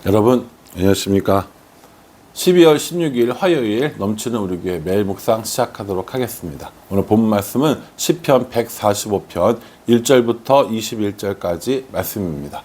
여러분 안녕하십니까. 12월 16일 화요일 넘치는 우리 교회 매일 묵상 시작하도록 하겠습니다. 오늘 본 말씀은 시편 145편 1절부터 21절까지 말씀입니다.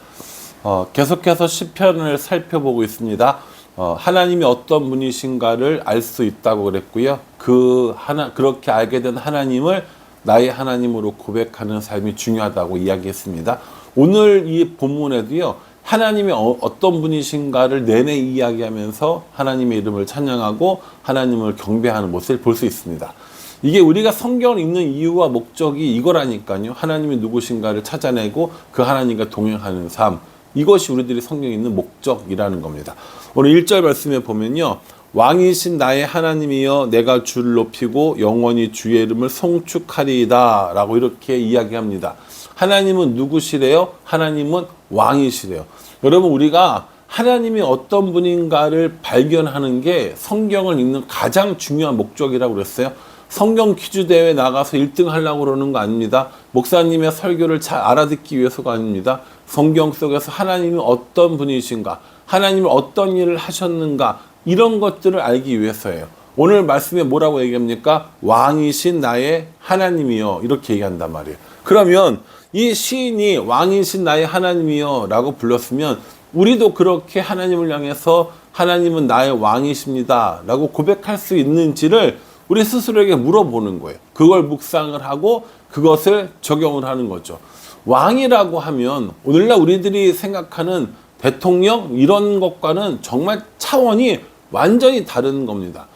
계속해서 시편을 살펴보고 있습니다. 하나님이 어떤 분이신가를 알 수 있다고 그랬고요. 그렇게 알게 된 하나님을 나의 하나님으로 고백하는 삶이 중요하다고 이야기했습니다. 오늘 이 본문에도요, 하나님이 어떤 분이신가를 내내 이야기하면서 하나님의 이름을 찬양하고 하나님을 경배하는 모습을 볼 수 있습니다. 이게 우리가 성경을 읽는 이유와 목적이 이거라니까요. 하나님이 누구신가를 찾아내고 그 하나님과 동행하는 삶. 이것이 우리들이 성경에 있는 목적이라는 겁니다. 오늘 1절 말씀에 보면요. 왕이신 나의 하나님이여 내가 주를 높이고 영원히 주의 이름을 송축하리이다 라고 이렇게 이야기합니다. 하나님은 누구시래요? 하나님은 왕이시래요. 여러분, 우리가 하나님이 어떤 분인가를 발견하는 게 성경을 읽는 가장 중요한 목적이라고 그랬어요. 성경 퀴즈 대회 나가서 1등 하려고 그러는 거 아닙니다. 목사님의 설교를 잘 알아듣기 위해서가 아닙니다. 성경 속에서 하나님이 어떤 분이신가, 하나님이 어떤 일을 하셨는가, 이런 것들을 알기 위해서예요. 오늘 말씀에 뭐라고 얘기합니까? 왕이신 나의 하나님이여, 이렇게 얘기한단 말이에요. 그러면 이 시인이 왕이신 나의 하나님이여 라고 불렀으면 우리도 그렇게 하나님을 향해서 하나님은 나의 왕이십니다 라고 고백할 수 있는지를 우리 스스로에게 물어보는 거예요. 그걸 묵상을 하고 그것을 적용을 하는 거죠. 왕이라고 하면 오늘날 우리들이 생각하는 대통령 이런 것과는 정말 차원이 완전히 다른 겁니다.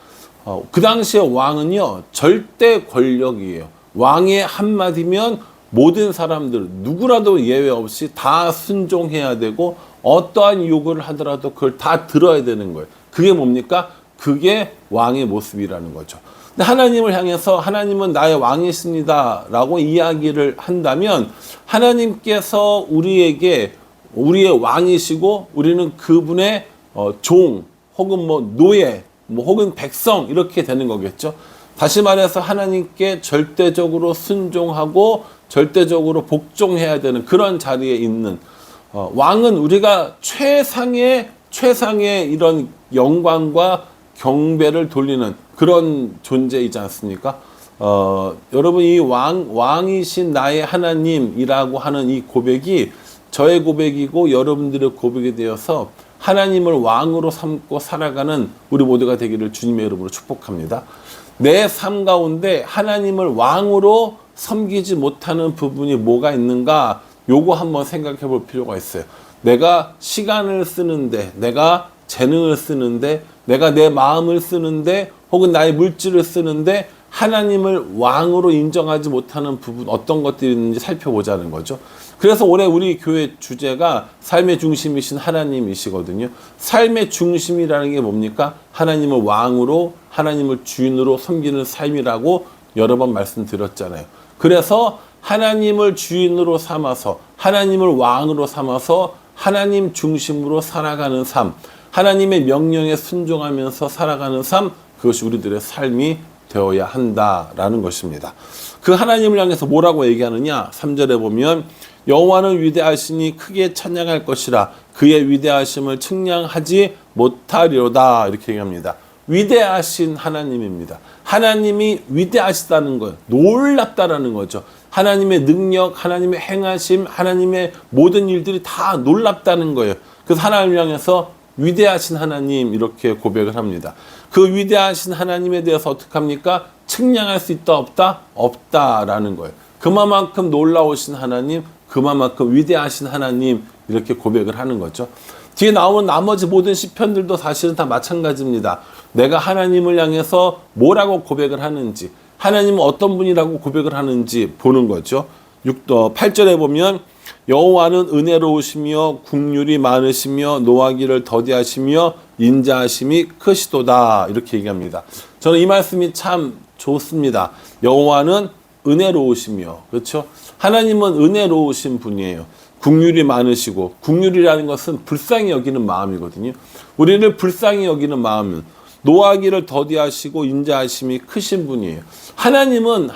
그 당시에 왕은요, 절대 권력이에요. 왕의 한마디면 모든 사람들 누구라도 예외 없이 다 순종해야 되고 어떠한 요구를 하더라도 그걸 다 들어야 되는 거예요. 그게 뭡니까? 그게 왕의 모습이라는 거죠. 근데 하나님을 향해서 하나님은 나의 왕이십니다 라고 이야기를 한다면 하나님께서 우리에게 우리의 왕이시고 우리는 그분의 종 혹은 노예 혹은 백성 이렇게 되는 거겠죠. 다시 말해서 하나님께 절대적으로 순종하고 절대적으로 복종해야 되는 그런 자리에 있는 왕은 우리가 최상의 이런 영광과 경배를 돌리는 그런 존재이지 않습니까? 여러분, 이 왕이신 나의 하나님이라고 하는 이 고백이 저의 고백이고 여러분들의 고백이 되어서 하나님을 왕으로 삼고 살아가는 우리 모두가 되기를 주님의 이름으로 축복합니다. 내 삶 가운데 하나님을 왕으로 섬기지 못하는 부분이 뭐가 있는가? 요거 한번 생각해 볼 필요가 있어요. 내가 시간을 쓰는데, 내가 재능을 쓰는데, 내가 내 마음을 쓰는데, 혹은 나의 물질을 쓰는데 하나님을 왕으로 인정하지 못하는 부분 어떤 것들이 있는지 살펴보자는 거죠. 그래서 올해 우리 교회 주제가 삶의 중심이신 하나님이시거든요. 삶의 중심이라는 게 뭡니까? 하나님을 왕으로, 하나님을 주인으로 섬기는 삶이라고 여러 번 말씀드렸잖아요. 그래서 하나님을 주인으로 삼아서, 하나님을 왕으로 삼아서 하나님 중심으로 살아가는 삶, 하나님의 명령에 순종하면서 살아가는 삶, 그것이 우리들의 삶이 되어야 한다라는 것입니다. 그 하나님을 향해서 뭐라고 얘기하느냐? 3절에 보면 여호와는 위대하시니 크게 찬양할 것이라 그의 위대하심을 측량하지 못하리로다 이렇게 얘기합니다. 위대하신 하나님입니다. 하나님이 위대하시다는 거예요. 놀랍다라는 거죠. 하나님의 능력, 하나님의 행하심, 하나님의 모든 일들이 다 놀랍다는 거예요. 그래서 하나님을 향해서 위대하신 하나님 이렇게 고백을 합니다. 그 위대하신 하나님에 대해서 어떻게 합니까? 측량할 수 있다 없다? 없다라는 거예요. 그만큼 놀라우신 하나님, 그만큼 위대하신 하나님 이렇게 고백을 하는 거죠. 뒤에 나오는 나머지 모든 시편들도 사실은 다 마찬가지입니다. 내가 하나님을 향해서 뭐라고 고백을 하는지, 하나님은 어떤 분이라고 고백을 하는지 보는 거죠. 8절에 보면 여호와는 은혜로우시며 국률이 많으시며 노하기를 더디하시며 인자하심이 크시도다 이렇게 얘기합니다. 저는 이 말씀이 참 좋습니다. 여호와는 은혜로우시며, 그렇죠? 하나님은 은혜로우신 분이에요. 국률이 많으시고, 국률이라는 것은 불쌍히 여기는 마음이거든요. 우리를 불쌍히 여기는 마음은 노하기를 더디하시고 인자하심이 크신 분이에요. 하나님은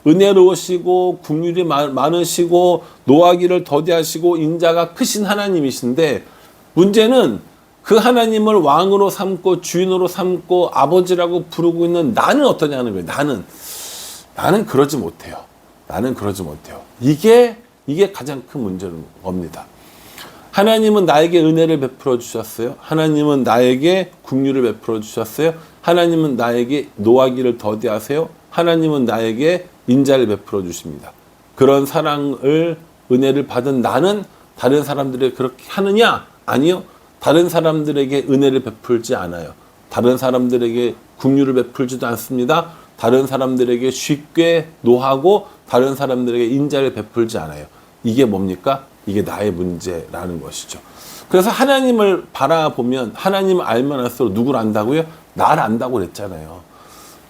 은혜로우시고 국률이 많으시고 노하기를 더디하시고 인자가 크신 하나님이신데 문제는 그 하나님을 왕으로 삼고 주인으로 삼고 아버지라고 부르고 있는 나는 어떠냐는 거예요. 나는 그러지 못해요. 나는 그러지 못해요. 이게 가장 큰 문제인 겁니다. 하나님은 나에게 은혜를 베풀어 주셨어요. 하나님은 나에게 긍휼을 베풀어 주셨어요. 하나님은 나에게 노하기를 더디하세요. 하나님은 나에게 인자를 베풀어 주십니다. 그런 사랑을 은혜를 받은 나는 다른 사람들에게 그렇게 하느냐? 아니요. 다른 사람들에게 은혜를 베풀지 않아요. 다른 사람들에게 긍휼을 베풀지도 않습니다. 다른 사람들에게 쉽게 노하고 다른 사람들에게 인자를 베풀지 않아요. 이게 뭡니까? 이게 나의 문제라는 것이죠. 그래서 하나님을 바라보면 하나님을 알면 할수록 누구를 안다고요? 나를 안다고 그랬잖아요.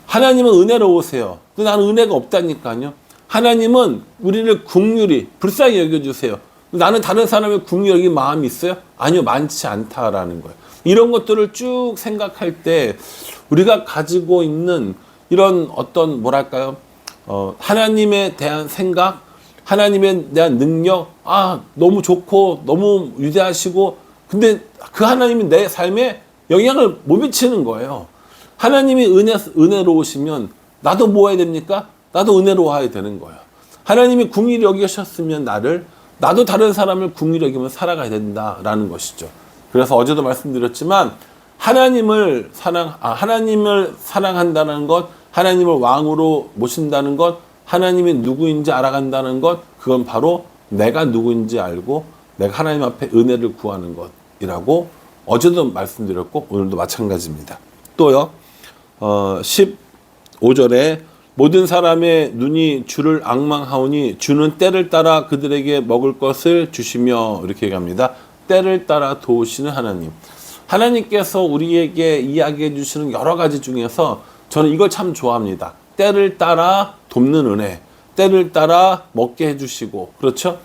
하나님은 은혜로우세요. 근데 나는 은혜가 없다니까요. 하나님은 우리를 긍휼히 불쌍히 여겨주세요. 나는 다른 사람의 긍휼히 여긴 마음이 있어요? 아니요, 많지 않다라는 거예요. 이런 것들을 쭉 생각할 때 우리가 가지고 있는 이런 어떤 뭐랄까요? 하나님에 대한 생각, 하나님에 대한 능력, 너무 좋고 너무 위대하시고 근데 그 하나님이 내 삶에 영향을 못 미치는 거예요. 하나님이 은혜로우시면 나도 뭐 해야 됩니까? 나도 은혜로워야 되는 거예요. 하나님이 긍휼히 여기셨으면 나도 다른 사람을 긍휼히 여기면 살아가야 된다라는 것이죠. 그래서 어제도 말씀드렸지만 하나님을 사랑한다는 것, 하나님을 왕으로 모신다는 것, 하나님이 누구인지 알아간다는 것, 그건 바로 내가 누구인지 알고 내가 하나님 앞에 은혜를 구하는 것이라고 어제도 말씀드렸고 오늘도 마찬가지입니다. 또요. 15절에 모든 사람의 눈이 주를 앙망하오니 주는 때를 따라 그들에게 먹을 것을 주시며 이렇게 얘기합니다. 때를 따라 도우시는 하나님. 하나님께서 우리에게 이야기해 주시는 여러 가지 중에서 저는 이걸 참 좋아합니다. 때를 따라 돕는 은혜, 때를 따라 먹게 해주시고, 그렇죠?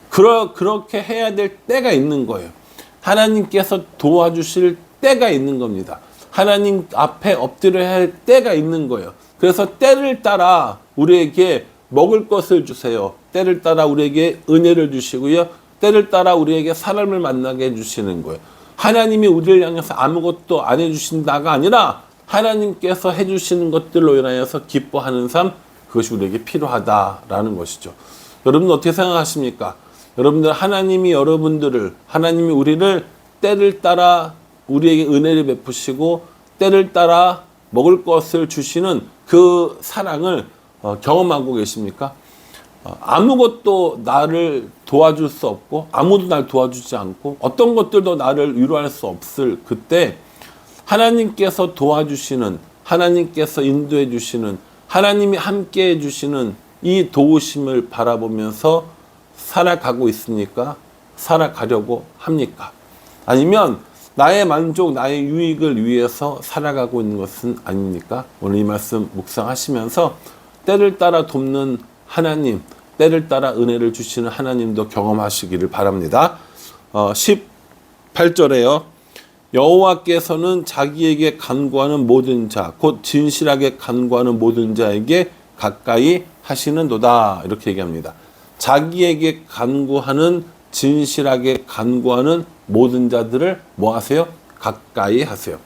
그렇게 해야 될 때가 있는 거예요. 하나님께서 도와주실 때가 있는 겁니다. 하나님 앞에 엎드려야 할 때가 있는 거예요. 그래서 때를 따라 우리에게 먹을 것을 주세요. 때를 따라 우리에게 은혜를 주시고요. 때를 따라 우리에게 사람을 만나게 해주시는 거예요. 하나님이 우리를 향해서 아무것도 안 해주신다가 아니라 하나님께서 해주시는 것들로 인하여서 기뻐하는 삶, 그것이 우리에게 필요하다라는 것이죠. 여러분 어떻게 생각하십니까? 여러분들 하나님이 우리를 때를 따라 우리에게 은혜를 베푸시고 때를 따라 먹을 것을 주시는 그 사랑을 경험하고 계십니까? 아무것도 나를 도와줄 수 없고 아무도 날 도와주지 않고 어떤 것들도 나를 위로할 수 없을 그때 하나님께서 도와주시는, 하나님께서 인도해 주시는, 하나님이 함께 해 주시는 이 도우심을 바라보면서 살아가고 있습니까? 살아가려고 합니까? 아니면 나의 만족, 나의 유익을 위해서 살아가고 있는 것은 아닙니까? 오늘 이 말씀 묵상하시면서 때를 따라 돕는 하나님, 때를 따라 은혜를 주시는 하나님도 경험하시기를 바랍니다. 18절에요. 여호와께서는 자기에게 간구하는 모든 자, 곧 진실하게 간구하는 모든 자에게 가까이 하시는도다. 이렇게 얘기합니다. 자기에게 간구하는, 진실하게 간구하는 모든 자들을 뭐 하세요? 가까이 하세요.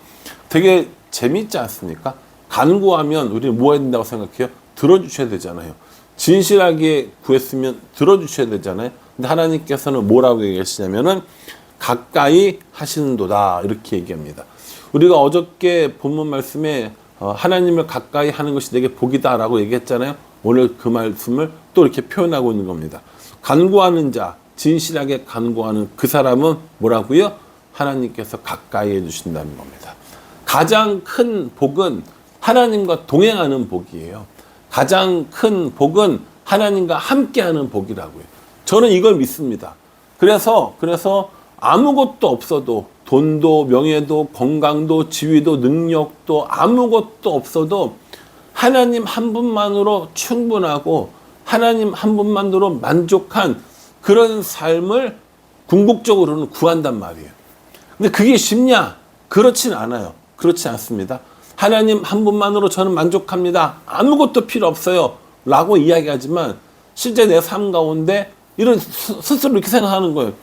되게 재미있지 않습니까? 간구하면 우리는 뭐 해야 된다고 생각해요? 들어주셔야 되잖아요. 진실하게 구했으면 들어주셔야 되잖아요. 근데 하나님께서는 뭐라고 얘기하시냐면은 가까이 하시는도다. 이렇게 얘기합니다. 우리가 어저께 본문 말씀에 하나님을 가까이 하는 것이 내게 복이다 라고 얘기했잖아요. 오늘 그 말씀을 또 이렇게 표현하고 있는 겁니다. 간구하는 자, 진실하게 간구하는 그 사람은 뭐라고요? 하나님께서 가까이 해주신다는 겁니다. 가장 큰 복은 하나님과 동행하는 복이에요. 가장 큰 복은 하나님과 함께하는 복이라고요. 저는 이걸 믿습니다. 그래서 아무것도 없어도 돈도 명예도 건강도 지위도 능력도 아무것도 없어도 하나님 한 분만으로 충분하고 하나님 한 분만으로 만족한 그런 삶을 궁극적으로는 구한단 말이에요. 근데 그게 쉽냐? 그렇진 않아요. 그렇지 않습니다. 하나님 한 분만으로 저는 만족합니다. 아무것도 필요 없어요. 라고 이야기하지만 실제 내 삶 가운데 이런 스스로 이렇게 생각하는 거예요.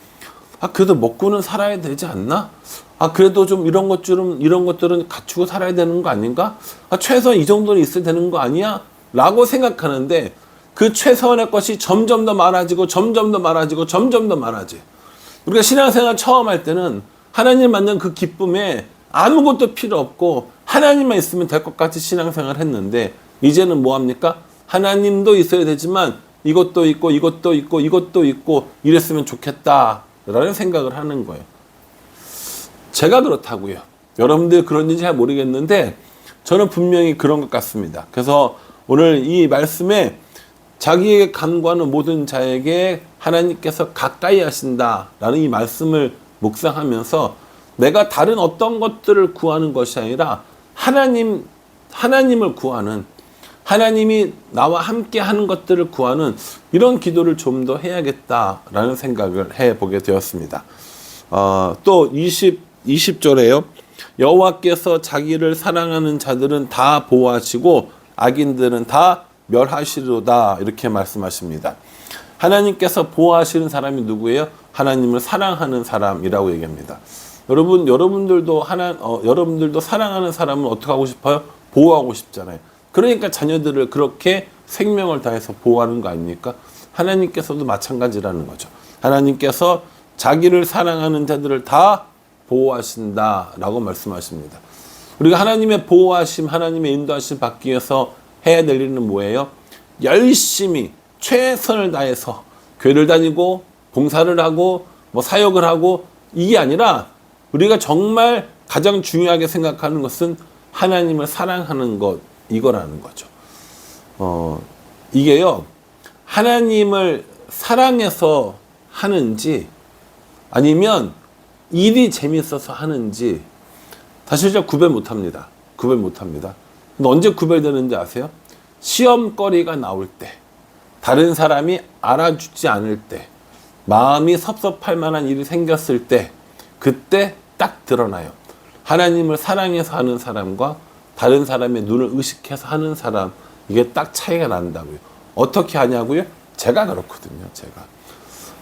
그래도 먹고는 살아야 되지 않나? 그래도 좀 이런 것들은 갖추고 살아야 되는 거 아닌가? 최소한 이 정도는 있어야 되는 거 아니야? 라고 생각하는데 그 최소한의 것이 점점 더 많아지고 점점 더 많아지고 점점 더 많아져. 우리가 신앙생활 처음 할 때는 하나님 만난 그 기쁨에 아무것도 필요 없고 하나님만 있으면 될 것 같이 신앙생활을 했는데 이제는 뭐 합니까? 하나님도 있어야 되지만 이것도 있고 이것도 있고 이것도 있고 이랬으면 좋겠다라는 생각을 하는 거예요. 제가 그렇다고요. 여러분들 그런지 잘 모르겠는데 저는 분명히 그런 것 같습니다. 그래서 오늘 이 말씀에 자기에게 간구하는 모든 자에게 하나님께서 가까이 하신다라는 이 말씀을 묵상하면서 내가 다른 어떤 것들을 구하는 것이 아니라 하나님을 구하는, 하나님이 나와 함께 하는 것들을 구하는 이런 기도를 좀 더 해야겠다라는 생각을 해보게 되었습니다. 또 20절에요. 여호와께서 자기를 사랑하는 자들은 다 보호하시고 악인들은 다 멸하시리로다, 이렇게 말씀하십니다. 하나님께서 보호하시는 사람이 누구예요? 하나님을 사랑하는 사람이라고 얘기합니다. 여러분들도 여러분들도 사랑하는 사람은 어떻게 하고 싶어요? 보호하고 싶잖아요. 그러니까 자녀들을 그렇게 생명을 다해서 보호하는 거 아닙니까? 하나님께서도 마찬가지라는 거죠. 하나님께서 자기를 사랑하는 자들을 다 보호하신다라고 말씀하십니다. 우리가 하나님의 보호하심, 하나님의 인도하심 받기 위해서 해야 될 일은 뭐예요? 열심히 최선을 다해서 교회를 다니고 봉사를 하고 사역을 하고, 이게 아니라 우리가 정말 가장 중요하게 생각하는 것은 하나님을 사랑하는 것, 이거라는 거죠. 이게요, 하나님을 사랑해서 하는지 아니면 일이 재밌어서 하는지 사실 진짜 구별 못합니다. 근데 언제 구별되는지 아세요? 시험거리가 나올 때, 다른 사람이 알아주지 않을 때, 마음이 섭섭할 만한 일이 생겼을 때, 그때 딱 드러나요. 하나님을 사랑해서 하는 사람과 다른 사람의 눈을 의식해서 하는 사람, 이게 딱 차이가 난다고요. 어떻게 하냐고요? 제가 그렇거든요.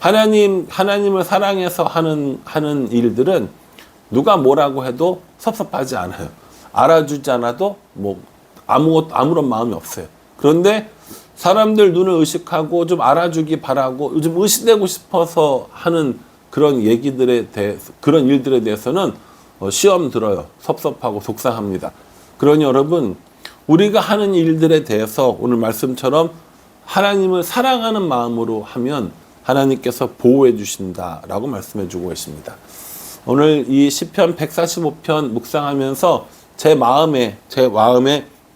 하나님을 사랑해서 하는 일들은 누가 뭐라고 해도 섭섭하지 않아요. 알아주지 않아도 아무런 마음이 없어요. 그런데 사람들 눈을 의식하고 좀 알아주기 바라고 좀 의식되고 싶어서 하는 그런 그런 일들에 대해서는 시험 들어요. 섭섭하고 속상합니다. 그러니 여러분, 우리가 하는 일들에 대해서 오늘 말씀처럼 하나님을 사랑하는 마음으로 하면 하나님께서 보호해 주신다라고 말씀해 주고 계십니다. 오늘 이 시편 145편 묵상하면서 제 마음에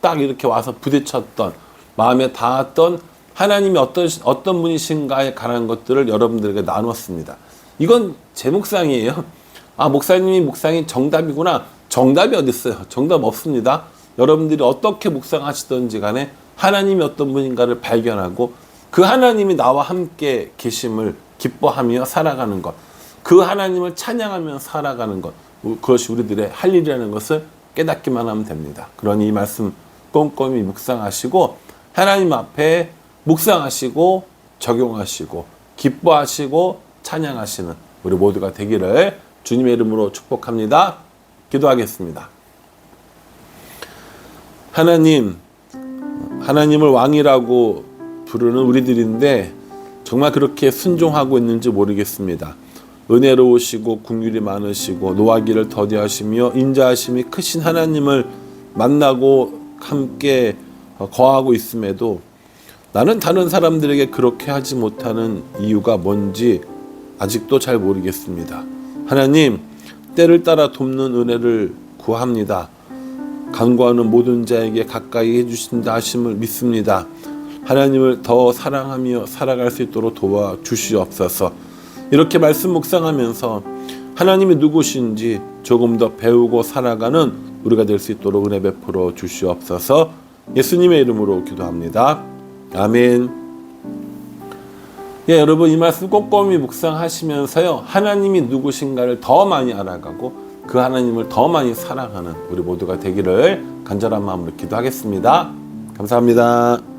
딱 이렇게 와서 부딪혔던, 마음에 닿았던 하나님이 어떤 분이신가에 관한 것들을 여러분들에게 나눴습니다. 이건 제 묵상이에요. 목사님이 묵상이 정답이구나. 정답이 어디 있어요? 정답 없습니다. 여러분들이 어떻게 묵상하시든지 간에 하나님이 어떤 분인가를 발견하고 그 하나님이 나와 함께 계심을 기뻐하며 살아가는 것, 그 하나님을 찬양하며 살아가는 것, 그것이 우리들의 할 일이라는 것을 깨닫기만 하면 됩니다. 그러니 이 말씀 꼼꼼히 묵상하시고 하나님 앞에 묵상하시고 적용하시고 기뻐하시고 찬양하시는 우리 모두가 되기를 주님의 이름으로 축복합니다. 기도하겠습니다. 하나님을 왕이라고 부르는 우리들인데 정말 그렇게 순종하고 있는지 모르겠습니다. 은혜로우시고 긍휼이 많으시고 노하기를 더디하시며 인자하심이 크신 하나님을 만나고 함께 거하고 있음에도 나는 다른 사람들에게 그렇게 하지 못하는 이유가 뭔지 아직도 잘 모르겠습니다. 하나님, 때를 따라 돕는 은혜를 구합니다. 간구하는 모든 자에게 가까이 해주신다 하심을 믿습니다. 하나님을 더 사랑하며 살아갈 수 있도록 도와주시옵소서. 이렇게 말씀 묵상하면서 하나님이 누구신지 조금 더 배우고 살아가는 우리가 될 수 있도록 은혜 베풀어 주시옵소서. 예수님의 이름으로 기도합니다. 아멘. 여러분, 이 말씀 꼼꼼히 묵상하시면서요, 하나님이 누구신가를 더 많이 알아가고 그 하나님을 더 많이 사랑하는 우리 모두가 되기를 간절한 마음으로 기도하겠습니다. 감사합니다.